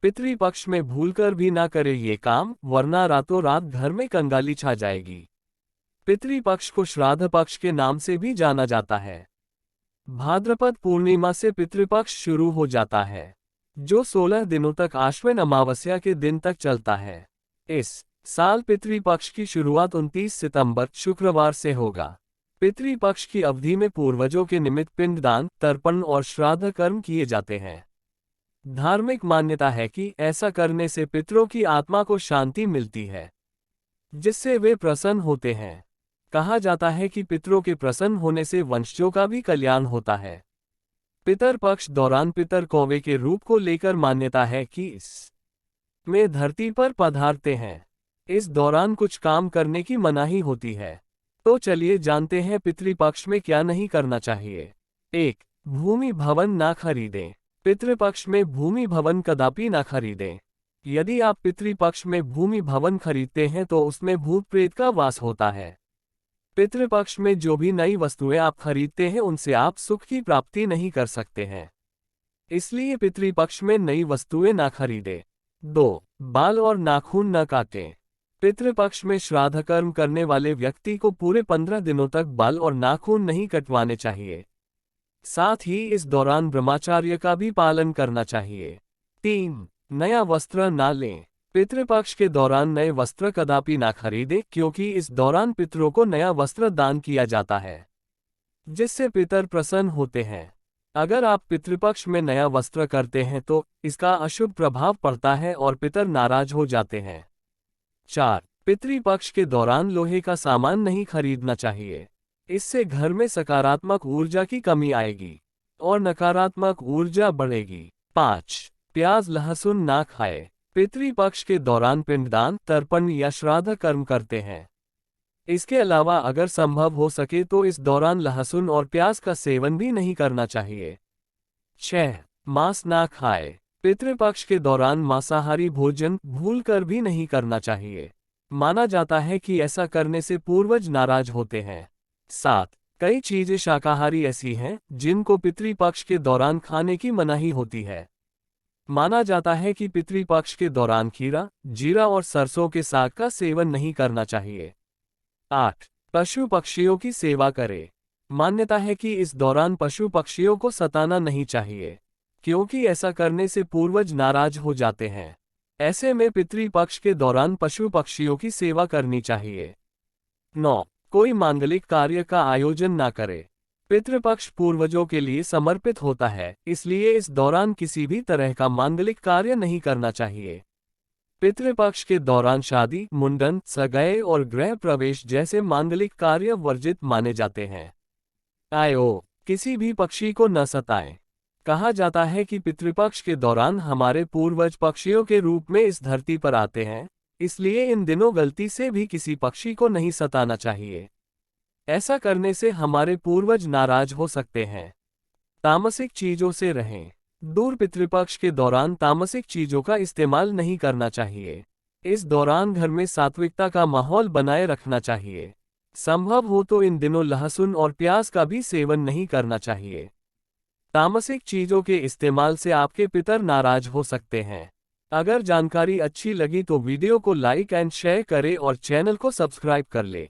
पितृपक्ष में भूलकर भी ना करे ये काम, वरना रातों रात घर में कंगाली छा जाएगी। पितृपक्ष को श्राद्ध पक्ष के नाम से भी जाना जाता है। भाद्रपद पूर्णिमा से पितृपक्ष शुरू हो जाता है, जो 16 दिनों तक आश्विन अमावस्या के दिन तक चलता है। इस साल पितृपक्ष की शुरुआत 29 सितंबर शुक्रवार से होगा। पितृपक्ष की अवधि में पूर्वजों के निमित्त पिंडदान, तर्पण और श्राद्ध कर्म किए जाते हैं। धार्मिक मान्यता है कि ऐसा करने से पितरों की आत्मा को शांति मिलती है, जिससे वे प्रसन्न होते हैं। कहा जाता है कि पितरों के प्रसन्न होने से वंशजों का भी कल्याण होता है। पितर पक्ष दौरान पितर कौवे के रूप को लेकर मान्यता है कि इस में धरती पर पधारते हैं। इस दौरान कुछ काम करने की मनाही होती है। तो चलिए जानते हैं पितृपक्ष में क्या नहीं करना चाहिए। 1. भूमि भवन ना खरीदें। पितृपक्ष में भूमि भवन कदापि ना खरीदें। यदि आप पितृपक्ष में भूमि भवन खरीदते हैं तो उसमें भूत प्रेत का वास होता है। पितृपक्ष में जो भी नई वस्तुएं आप खरीदते हैं उनसे आप सुख की प्राप्ति नहीं कर सकते हैं, इसलिए पितृपक्ष में नई वस्तुएं ना खरीदें। 2. बाल और नाखून न काटें। पितृपक्ष में श्राद्ध कर्म करने वाले व्यक्ति को पूरे 15 दिनों तक बाल और नाखून नहीं कटवाने चाहिए। साथ ही इस दौरान ब्रह्मचर्य का भी पालन करना चाहिए। 3. नया वस्त्र ना लें। पितृपक्ष के दौरान नए वस्त्र कदापि ना खरीदें, क्योंकि इस दौरान पितरों को नया वस्त्र दान किया जाता है, जिससे पितर प्रसन्न होते हैं। अगर आप पितृपक्ष में नया वस्त्र करते हैं तो इसका अशुभ प्रभाव पड़ता है और पितर नाराज हो जाते हैं। 4. पितृपक्ष के दौरान लोहे का सामान नहीं खरीदना चाहिए। इससे घर में सकारात्मक ऊर्जा की कमी आएगी और नकारात्मक ऊर्जा बढ़ेगी। 5. प्याज लहसुन ना खाएं। पितृपक्ष के दौरान पिंडदान, तर्पण या श्राद्ध कर्म करते हैं। इसके अलावा अगर संभव हो सके तो इस दौरान लहसुन और प्याज का सेवन भी नहीं करना चाहिए। 6. मांस ना खाएं। पितृपक्ष के दौरान मांसाहारी भोजन भूलकर भी नहीं करना चाहिए। माना जाता है कि ऐसा करने से पूर्वज नाराज होते हैं। 7. कई चीजें शाकाहारी ऐसी हैं जिनको पितृपक्ष के दौरान खाने की मनाही होती है। माना जाता है कि पितृपक्ष के दौरान खीरा, जीरा और सरसों के साग का सेवन नहीं करना चाहिए। 8. पशु पक्षियों की सेवा करें। मान्यता है कि इस दौरान पशु पक्षियों को सताना नहीं चाहिए, क्योंकि ऐसा करने से पूर्वज नाराज हो जाते हैं। ऐसे में पितृपक्ष के दौरान पशु पक्षियों की सेवा करनी चाहिए। 9. कोई मांगलिक कार्य का आयोजन ना करे। पितृपक्ष पूर्वजों के लिए समर्पित होता है, इसलिए इस दौरान किसी भी तरह का मांगलिक कार्य नहीं करना चाहिए। पितृपक्ष के दौरान शादी, मुंडन, सगाई और गृह प्रवेश जैसे मांगलिक कार्य वर्जित माने जाते हैं। किसी भी पक्षी को न सताएं। कहा जाता है कि पितृपक्ष के दौरान हमारे पूर्वज पक्षियों के रूप में इस धरती पर आते हैं, इसलिए इन दिनों गलती से भी किसी पक्षी को नहीं सताना चाहिए। ऐसा करने से हमारे पूर्वज नाराज हो सकते हैं। तामसिक चीजों से रहें दूर। पितृपक्ष के दौरान तामसिक चीजों का इस्तेमाल नहीं करना चाहिए। इस दौरान घर में सात्विकता का माहौल बनाए रखना चाहिए। संभव हो तो इन दिनों लहसुन और प्याज का भी सेवन नहीं करना चाहिए। तामसिक चीजों के इस्तेमाल से आपके पितर नाराज हो सकते हैं। अगर जानकारी अच्छी लगी तो वीडियो को लाइक एंड शेयर करें और चैनल को सब्सक्राइब कर लें।